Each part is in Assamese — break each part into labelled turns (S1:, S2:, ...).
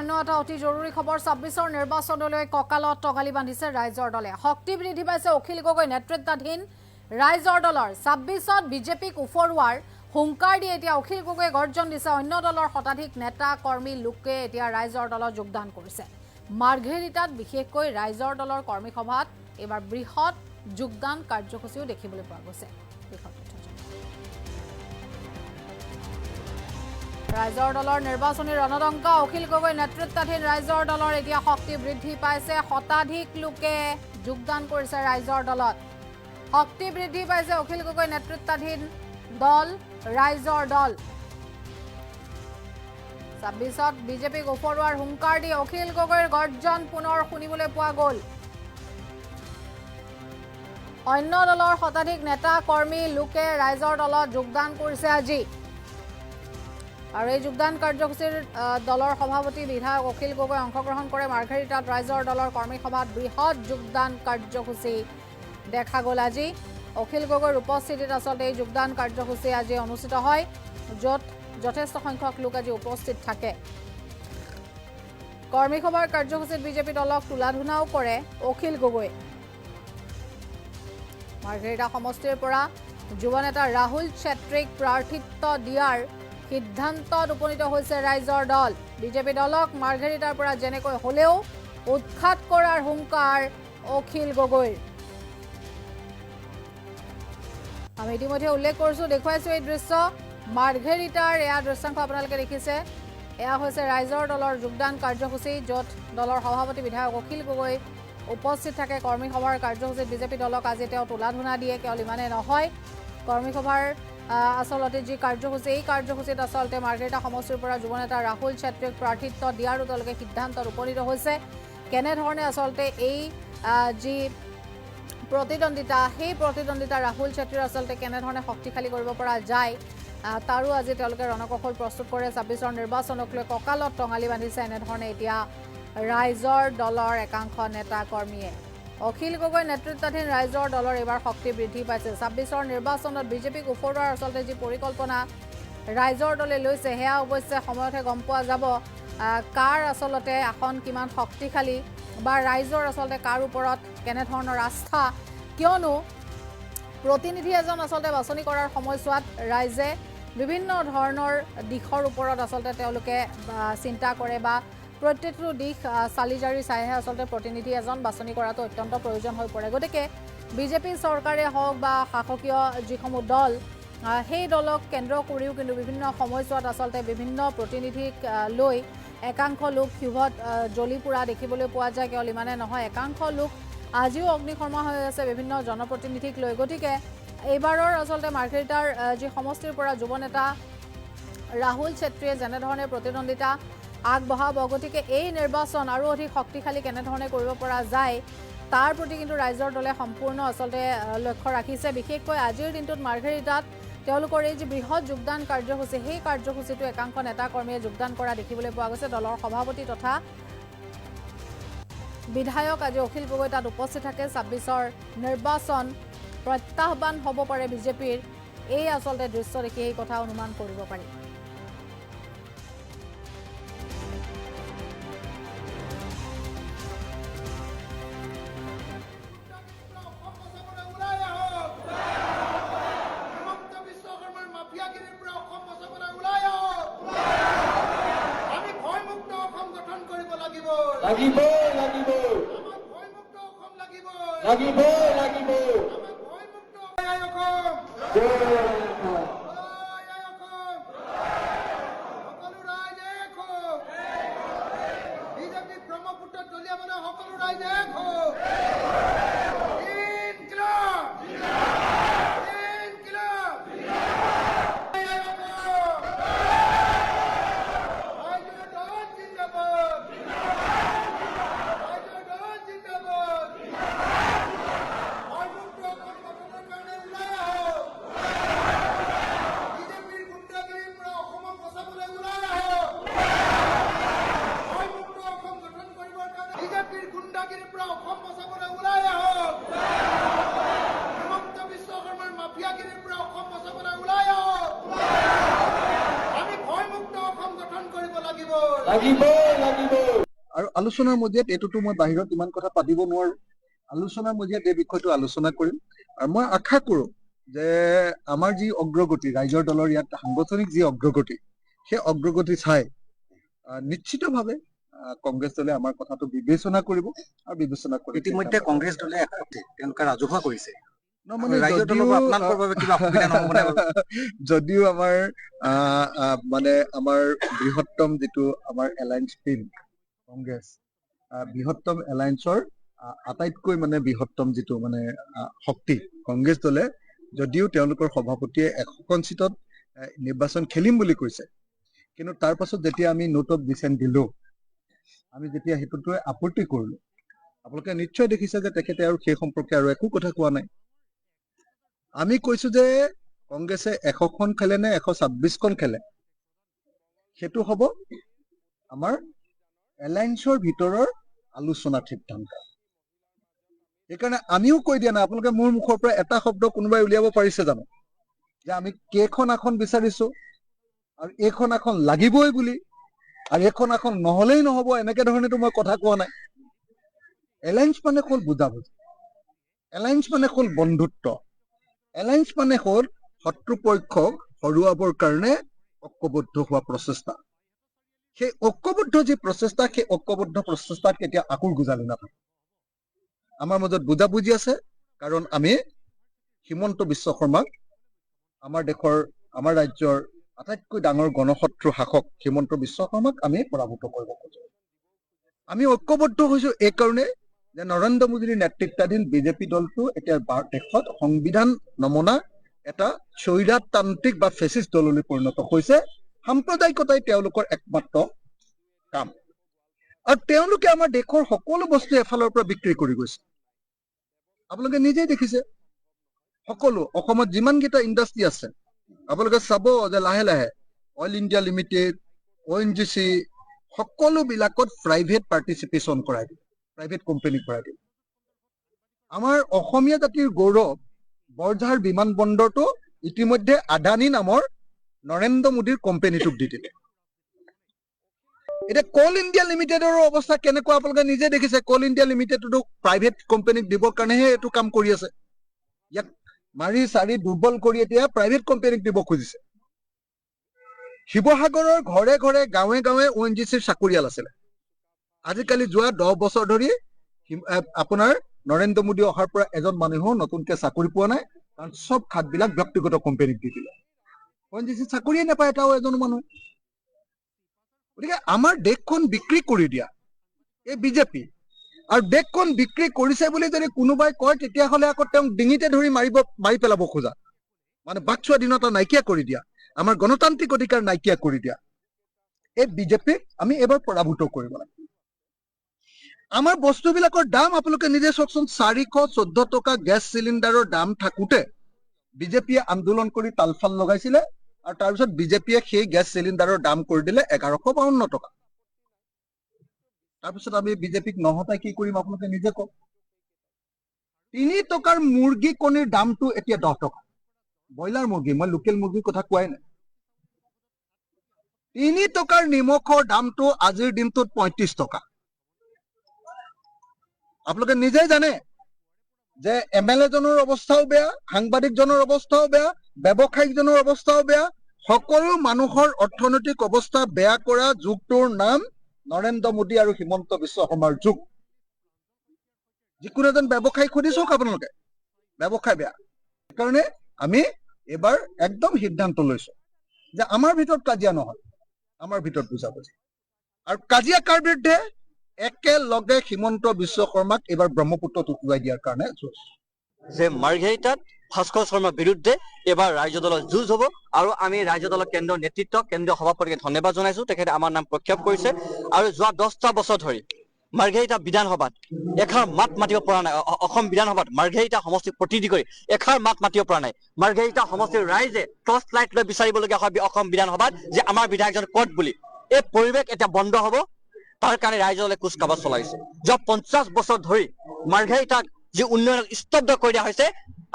S1: অন্য এটা অতি জৰুৰী খবৰ ২৬ৰ নিৰ্বাচনলৈ কঁকালত টঙালি বান্ধিছে ৰাইজৰ দলে শক্তি বৃদ্ধি পাইছে অখিল গগৈ নেতৃত্বাধীন ৰাইজৰ দলৰ ২৬ত বিজেপিক উফৰুৱাৰ হুংকাৰ দি এতিয়া অখিল গগৈ গৰ্জন দিছে অন্য দলৰ শতাধিক নেতা কৰ্মী লোকে এতিয়া ৰাইজৰ দলত যোগদান কৰিছে মাৰ্ঘেৰিটাত বিশেষকৈ ৰাইজৰ দলৰ কৰ্মী সভাত এবাৰ বৃহৎ যোগদান কাৰ্যসূচীও দেখিবলৈ পোৱা গৈছে ৰাইজৰ দলৰ নিৰ্বাচনী ৰণদংকা অখিল গগৈ নেতৃত্বাধীন ৰাইজৰ দলৰ এতিয়া শক্তি বৃদ্ধি পাইছে শতাধিক লোকে যোগদান কৰিছে ৰাইজৰ দলত শক্তি বৃদ্ধি পাইছে অখিল গগৈ নেতৃত্বাধীন দল ৰাইজৰ দল ২৬ত বিজেপিক উফৰুৱাৰ হুংকাৰ দি অখিল গগৈৰ গৰ্জন পুনৰ শুনিবলৈ পোৱা গ'ল অন্য দলৰ শতাধিক নেতা কৰ্মী লোকে ৰাইজৰ দলত যোগদান কৰিছে আজি আৰু এই যোগদান কাৰ্যসূচীৰ দলৰ সভাপতি বিধায়ক অখিল গগৈ অংশগ্ৰহণ কৰে মাৰ্ঘেৰিটাত ৰাইজৰ দলৰ কৰ্মী সভাত বৃহৎ যোগদান কাৰ্যসূচী দেখা গ'ল আজি অখিল গগৈৰ উপস্থিতিত আচলতে এই যোগদান কাৰ্যসূচী আজি অনুষ্ঠিত হয় য'ত যথেষ্ট সংখ্যক লোক আজি উপস্থিত থাকে কৰ্মী সভাৰ কাৰ্যসূচীত বিজেপি দলক তুলাধুনাও কৰে অখিল গগৈ মাৰ্ঘেৰিটা সমষ্টিৰ পৰা যুৱ নেতা ৰাহুল চেত্ৰীক প্ৰাৰ্থিত্ব দিয়াৰ সিদ্ধান্তত উপনীত হৈছে ৰাইজৰ দল বিজেপি দলক মাৰ্ঘেৰিটাৰ পৰা যেনেকৈ হলেও উৎখাত কৰাৰ হুংকাৰ অখিল গগৈৰ আমি ইতিমধ্যে উল্লেখ কৰিছো দেখুৱাইছো এই দৃশ্য মাৰ্ঘেৰিটাৰ এয়া দৃশ্যাংশ আপোনালোকে দেখিছে এয়া হৈছে ৰাইজৰ দলৰ যোগদান কাৰ্যসূচী য'ত দলৰ সভাপতি বিধায়ক অখিল গগৈ উপস্থিত থাকে কৰ্মী সভাৰ কাৰ্যসূচীত বিজেপি দলক আজি তেওঁ তুলাধুনা দিয়ে কেৱল ইমানে নহয় কৰ্মী সভাৰ আসলতে যি কাৰ্যসূচী এই কাৰ্যসূচীত আসলতে মাৰ্ঘেৰিটা সমষ্টিৰ পৰা যুৱ নেতা ৰাহুল চেত্ৰীক প্ৰাৰ্থিত্ব দিয়াৰো তেওঁলোকে সিদ্ধান্তত উপনীত হৈছে কেনেধৰণে আসলতে এই যি প্ৰতিদ্বন্দিতা সেই প্ৰতিদ্বন্দিতা ৰাহুল চেত্ৰীৰ আসলতে কেনেধৰণে শক্তিশালী কৰিব পৰা যায় তাৰো আজি তেওঁলোকে ৰণকৌশল প্ৰস্তুত কৰে ২৬ৰ নিৰ্বাচনক লৈ কঁকালত টঙালি বান্ধিছে এনেধৰণে এতিয়া ৰাইজৰ দলৰ একাংশ নেতা কৰ্মীয়ে অখিল গগৈ নেতৃত্বাধীন ৰাইজৰ দলৰ এবাৰ শক্তি বৃদ্ধি পাইছে ২৬ৰ নিৰ্বাচনত বিজেপিক উফৰুৱাৰ আসলতে যি পৰিকল্পনা ৰাইজৰ দলে লৈছে সেয়া অৱশ্যে সময়তহে গম পোৱা যাব কাৰ আসলতে আসন কিমান শক্তিশালী বা ৰাইজৰ আসলতে কাৰ ওপৰত কেনেধৰণৰ আস্থা কিয়নো প্ৰতিনিধি এজন আসলতে বাছনি কৰাৰ সময়ছোৱাত ৰাইজে বিভিন্ন ধৰণৰ দিশৰ ওপৰত আসলতে তেওঁলোকে চিন্তা কৰে বা প্ৰত্যেকটো দিশ চালিজাৰি চাইহে আসলতে প্ৰতিনিধি এজন বাছনি কৰাটো অত্যন্ত প্ৰয়োজন হৈ পৰে গতিকে বিজেপি চৰকাৰে হওক বা শাসকীয় যিসমূহ দল সেই দলক কেন্দ্ৰ কৰিও কিন্তু বিভিন্ন সময়ছোৱাত আসলতে বিভিন্ন প্ৰতিনিধিক লৈ একাংশ লোক ক্ষোভত জ্বলি পুৰা দেখিবলৈ পোৱা যায় কেৱল ইমানে নহয় একাংশ লোক আজিও অগ্নিশৰ্মা হৈ আছে বিভিন্ন জনপ্ৰতিনিধিক লৈ গতিকে এইবাৰৰ আসলতে মাৰ্ঘেৰিটাৰ যি সমষ্টিৰ পৰা যুৱ নেতা ৰাহুল চেত্ৰীয়ে যেনেধৰণে প্ৰতিদ্বন্দিতা আগবঢ়াব গতিকে এই নিৰ্বাচন আৰু অধিক শক্তিশালী কেনেধৰণে কৰিব পৰা যায় তাৰ প্ৰতি কিন্তু ৰাইজৰ দলে সম্পূৰ্ণ আসলতে লক্ষ্য ৰাখিছে বিশেষকৈ আজিৰ দিনটোত মাৰ্ঘেৰিটাত তেওঁলোকৰ এই যি বৃহৎ যোগদান কাৰ্যসূচী সেই কাৰ্যসূচীটো একাংশ নেতা কৰ্মীয়ে যোগদান কৰা দেখিবলৈ পোৱা গৈছে দলৰ সভাপতি তথা বিধায়ক আজি অখিল গগৈ তাত উপস্থিত থাকে ২৬ৰ নিৰ্বাচন প্ৰত্যাহ্বান হ'ব পাৰে বিজেপিৰ এই আসলতে দৃশ্য দেখি এই কথা অনুমান কৰিব পাৰি
S2: লাগিব লাগিব লাগিব লাগিব
S3: বিজেপি ব্ৰহ্মপুত্ৰ দলীয় মানে সকলো ৰাইজে
S2: লাগিব
S4: আৰু আলোচনাৰ মজিয়াত এইটোতো মই বাহিৰত ইমান কথা পাতিব নোৱাৰো। আলোচনাৰ মজিয়াত এই বিষয়টো আলোচনা কৰিম আৰু মই আশা কৰো যে আমাৰ যি অগ্ৰগতি, ৰাইজৰ দলৰ ইয়াত সাংগঠনিক যি অগ্ৰগতি, সেই অগ্ৰগতি চাই নিশ্চিতভাৱে কংগ্ৰেছ দলে আমাৰ কথাটো বিবেচনা কৰিব আৰু বিবেচনা কৰি
S5: ইতিমধ্যে কংগ্ৰেছ দলে একমতে তেওঁলোকে ৰাজহুৱা কৰিছে।
S4: মানে
S5: ৰাইজৰ দলৰ পৰা আপোনালোকৰ বাবে কিবা অসুবিধা নহ'ব নে বাৰু?
S4: যদিও আমাৰ মানে আমাৰ বৃহত্তম যিটো আমাৰ এলায়েন্স টিম কংগ্ৰেছ, বৃহত্তম এলায়েন্সৰ আটাইতকৈ মানে বৃহত্তম যিটো মানে শক্তি কংগ্ৰেছ দলে, যদিও তেওঁলোকৰ সভাপতিয়ে 100খন চিটত নিৰ্বাচন খেলিম বুলি কৈছে, কিন্তু তাৰ পাছত যেতিয়া আমি নোট অফ ডিচেণ্ট দিলো, আমি যেতিয়া সেইটোতে আপত্তি কৰিলো, আপোনালোকে নিশ্চয় দেখিছে যে তেখেতে আৰু সেই সম্পৰ্কে আৰু একো কথা কোৱা নাই। আমি কৈছো যে কংগ্ৰেছে 100খন খেলে নে 126খন খেলে, সেইটো হ'ব আমাৰ এলায়েন্সৰ ভিতৰৰ আলোচনাত সিদ্ধান্ত। সেইকাৰণে আমিও কৈ দিয়া নাই। আপোনালোকে মোৰ মুখৰ পৰা এটা শব্দ কোনোবাই উলিয়াব পাৰিছে জানো যে আমি কেইখন আসন বিচাৰিছো আৰু এইখন আসন লাগিবই বুলি, আৰু এইখন আসন নহলেই নহব, এনেকে ধৰণেতো মই কথা কোৱা নাই। এলায়েন্স মানে হ'ল বুজাবুজি, এলায়েন্স মানে হ'ল বন্ধুত্ব, এলায়েন্স মানে হ'ল শত্ৰুপক্ষক হৰুৱাবৰ কাৰণে ঐক্যবদ্ধ হোৱা প্ৰচেষ্টা। সেই ঐক্যবদ্ধ যি প্ৰচেষ্টা, সেই ঐক্যবদ্ধ প্ৰচেষ্টাত কেতিয়া আকুৰ গুজালি নাথাকে। আমাৰ মাজত বুজাবুজি আছে, কাৰণ আমি হিমন্ত বিশ্ব শৰ্মাক আমাৰ দেশৰ, আমাৰ ৰাজ্যৰ আটাইতকৈ ডাঙৰ গণশত্ৰু শাসক হিমন্ত বিশ্ব শৰ্মাক আমি পৰাভূত কৰিব খোজো। আমি ঐক্যবদ্ধ হৈছো এই কাৰণে যে নৰেন্দ্ৰ মোদীৰ নেতৃত্বাধীন বিজেপি দলটো এতিয়া দেশত সংবিধান নমনা এটা স্বৈৰতান্ত্ৰিক বা ফেচিষ্ট দললৈ পৰিণত হৈছে। সাম্প্ৰদায়িকতাই তেওঁলোকৰ একমাত্ৰ কাম, আৰু তেওঁলোকে আমাৰ দেশৰ সকলো বস্তু এফালৰ পৰা বিক্ৰী কৰি গৈছে। আপোনালোকে নিজেই দেখিছে, সকলো অসমত যিমানকেইটা ইণ্ডাষ্ট্ৰী আছে, আপোনালোকে চাব যে লাহে লাহে অইল ইণ্ডিয়া লিমিটেড, ONGC সকলোবিলাকত প্ৰাইভেট পাৰ্টিচিপেশ্যন কৰাই দিয়ে, প্ৰাইভেট কোম্পানী কৰাই দিয়ে। আমাৰ অসমীয়া জাতিৰ গৌৰৱ বৰঝাৰ বিমানবন্দৰটো ইতিমধ্যে আদানী নামৰ নৰেন্দ্ৰ মোদীৰ কোম্পানীটোক দি দিলে। এতিয়া কল ইণ্ডিয়া লিমিটেডৰ অৱস্থা কেনেকুৱা আপোনালোকে নিজে দেখিছে। কল ইণ্ডিয়া লিমিটেডটো প্ৰাইভেট কোম্পানীক দিবৰ কাৰণেহে এইটো কাম কৰি আছে। ইয়াক মাৰি চাৰি দুৰ্বল কৰি এতিয়া প্ৰাইভেট কোম্পানীক দিব খুজিছে। শিৱসাগৰৰ ঘৰে ঘৰে গাঁৱে গাঁৱে ONGCৰ চাকৰিয়াল আছিলে। আজিকালি যোৱা 10 বছৰ ধৰি আপোনাৰ নৰেন্দ্ৰ মোদী অহাৰ পৰা এজন মানুহো নতুনকে চাকৰি পোৱা নাই, কাৰণ চব খাতবিলাক ব্যক্তিগত কোম্পানীক দি দিলে। ONGC চাকৰিয়ে নাপায় এটাও এজন মানুহ। গতিকে আমাৰ দেশখন বিক্ৰী কৰি দিয়া এই বিজেপি, আৰু দেশখন বিক্ৰী কৰিছে বুলি যদি কোনোবাই কয়, তেতিয়াহ'লে আকৌ তেওঁক ডিঙিতে ধৰি মাৰি পেলাব খোজা, মানে বাক স্বাধীনতা নাইকিয়া কৰি দিয়া, আমাৰ গণতান্ত্ৰিক অধিকাৰ নাইকিয়া কৰি দিয়া এই বিজেপিক আমি এবাৰ পৰাভূত কৰিব লাগে। আমাৰ বস্তুবিলাকৰ দাম আপোনালোকে নিজে চাওকচোন। 414 টকা গেছ চিলিণ্ডাৰৰ দাম থাকোতে বিজেপিয়ে আন্দোলন কৰি তালফাল লগাইছিলে, আৰু তাৰপিছত বিজেপিয়ে সেই গেছ চিলিণ্ডাৰৰ দাম কৰি দিলে 1152 টকা। তাৰপিছত আমি বিজেপিক নহতাই কি কৰিম আপোনালোকে নিজে কওক। 3 টকাৰ মুৰ্গী কণীৰ দামটো এতিয়া 10 টকা। ব্ৰইলাৰ মুৰ্গী, মই লোকেল মুৰ্গীৰ কথা কোৱাই নাই। 3 টকাৰ নিমখৰ দামটো আজিৰ দিনটোত 35 টকা। আপোনালোকে নিজেই জানে যে MLA জনৰ অৱস্থাও বেয়া, সাংবাদিকজনৰ অৱস্থাও বেয়া, ব্যৱসায়িকজনৰ অৱস্থাও বেয়া। সকলো মানুহৰ অৰ্থনৈতিক অৱস্থা বেয়া কৰা যুগটোৰ নাম নৰেন্দ্ৰ মোদী আৰু হিমন্ত বিশ্ব শৰ্মাৰ যুগ। যিকোনো এজন ব্যৱসায়ী সুধি চাওক আপোনালোকে, ব্যৱসায় বেয়া। সেইকাৰণে আমি এবাৰ একদম সিদ্ধান্ত লৈছো যে আমাৰ ভিতৰত কাজিয়া নহয়, আমাৰ ভিতৰত বুজাবুজি। আৰু কাজিয়া কাৰ বিৰুদ্ধে? একেলগে হিমন্ত বিশ্ব শৰ্মাক এবাৰ ব্ৰহ্মপুত্ৰত উটুৱাই দিয়াৰ কাৰণে যুঁজ।
S5: যে মাৰ্ঘেৰিটাত ভাস্কৰ শৰ্মাৰ বিৰুদ্ধে এবাৰ ৰাজ্য দলৰ যুঁজ হ'ব, আৰু আমি ৰাজ্য দলৰ কেন্দ্ৰীয় নেতৃত্ব, কেন্দ্ৰীয় সভাপতিকে ধন্যবাদ জনাইছো। তেখেতে আমাৰ নাম প্ৰক্ষেপ কৰিছে, আৰু যোৱা 10টা বছৰ ধৰি মাৰ্ঘেৰিটা বিধানসভাত এষাৰ মাত মাতিব পৰা নাই। অসম বিধানসভাত মাৰ্ঘেৰিটা সমষ্টিক প্ৰতিনিধি কৰি এষাৰ মাত মাতিব পৰা নাই। মাৰ্ঘেৰিটা সমষ্টিৰ ৰাইজে টৰ্চ লাইট লৈ বিচাৰিবলগীয়া হয় অসম বিধানসভাত যে আমাৰ বিধায়কজন ক'ত বুলি। এই পৰিৱেশ এতিয়া বন্ধ হ'ব, তাৰ কাৰণে ৰাইজে দলে কুচকাৱাজ চলাইছে। যোৱা 50 বছৰ ধৰি মাৰ্ঘেৰিটাক যি উন্নয়নক স্তব্ধ কৰি দিয়া হৈছে,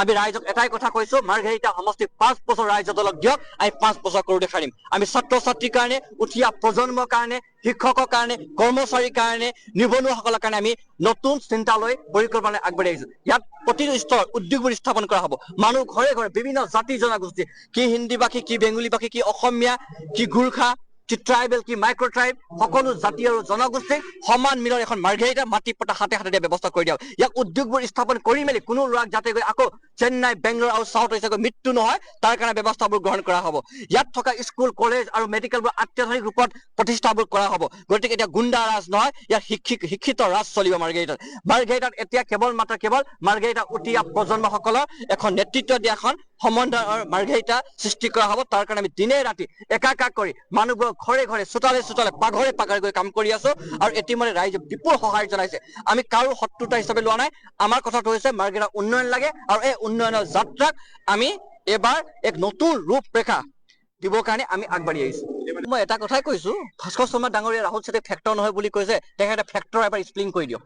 S5: আমি ৰাইজক এটাই কথা কৈছো, মাৰ্ঘেৰিটা সমষ্টি 5 বছৰ ৰাইজ দলক দিয়ক, আমি 5 বছৰ কৰি দেখাই দিম। আমি ছাত্ৰ ছাত্ৰীৰ কাৰণে, উঠি প্ৰজন্মৰ কাৰণে, শিক্ষকৰ কাৰণে, কৰ্মচাৰীৰ কাৰণে, নিবনুৱাসকলৰ কাৰণে আমি নতুন চিন্তা লৈ পৰিকল্পনা আগবাঢ়ি আহিছো। ইয়াত প্ৰতিটো স্তৰ উদ্যোগবোৰ স্থাপন কৰা হ'ব। মানুহ ঘৰে ঘৰে বিভিন্ন জাতি জনগোষ্ঠী, কি হিন্দী ভাষী, কি বেংগলী ভাষী, কি অসমীয়া, কি গোৰ্খা, কি ট্ৰাইবেল, কি মাইক্ৰ' ট্ৰাইব, সকলো জাতি আৰু জনগোষ্ঠীক সমান মিলৰ এখন মাৰ্ঘেৰিটা মাটি পতা হাতে হাতে দিয়া ব্যৱস্থা কৰি দিয়া। ইয়াক উদ্যোগবোৰ স্থাপন কৰি মেলি কোনো ল'ৰাক যাতে গৈ আকৌ চেন্নাই, বেংগলোৰ আৰু চাউথ এছিয়াকৈ মৃত্যু নহয়, তাৰ কাৰণে ব্যৱস্থাবোৰ গ্ৰহণ কৰা হ'ব। ইয়াত থকা স্কুল, কলেজ আৰু মেডিকেলবোৰ অত্যাধুনিক ৰূপত প্ৰতিষ্ঠাবোৰ কৰা হ'ব। গতিকে এতিয়া গুণ্ডা ৰাজ নহয়, ইয়াত শিক্ষিত ৰাজ চলিব মাৰ্ঘেৰিটাত। মাৰ্ঘেৰিটাত এতিয়া কেৱল মাৰ্ঘেৰিটা উঠি প্ৰজন্মসকলৰ এখন নেতৃত্ব দিয়া এখন সমন্বয়ৰ মাৰ্ঘেৰিটা সৃষ্টি কৰা হ'ব। তাৰ কাৰণে আমি দিনে ৰাতি একাকাৰ কৰি মানুহবোৰৰ ঘৰে ঘৰে, চোতালে চোতালে, পাঘৰে পাঘৰে গৈ কাম কৰি আছো। আৰু ইতিমধ্যে ৰাইজে বিপুল সহায় জনাইছে। আমি কাৰো শত্ৰুতা হিচাপে লোৱা নাই। আমাৰ কথাটো হৈছে মাৰ্ঘেৰিটাত উন্নয়ন লাগে, আৰু এই উন্নয়নৰ যাত্ৰাক আমি এবাৰ এক নতুন ৰূপৰেখা দিবৰ কাৰণে আমি আগবাঢ়ি আহিছো। মই এটা কথাই কৈছো, ভাস্কৰ শৰ্মা ডাঙৰীয়া ৰাহুল চেতিয়া ফেক্টৰ নহয় বুলি কৈছে, তেখেতে ফেক্টৰ এবাৰ স্প্লিং কৰি দিয়ক।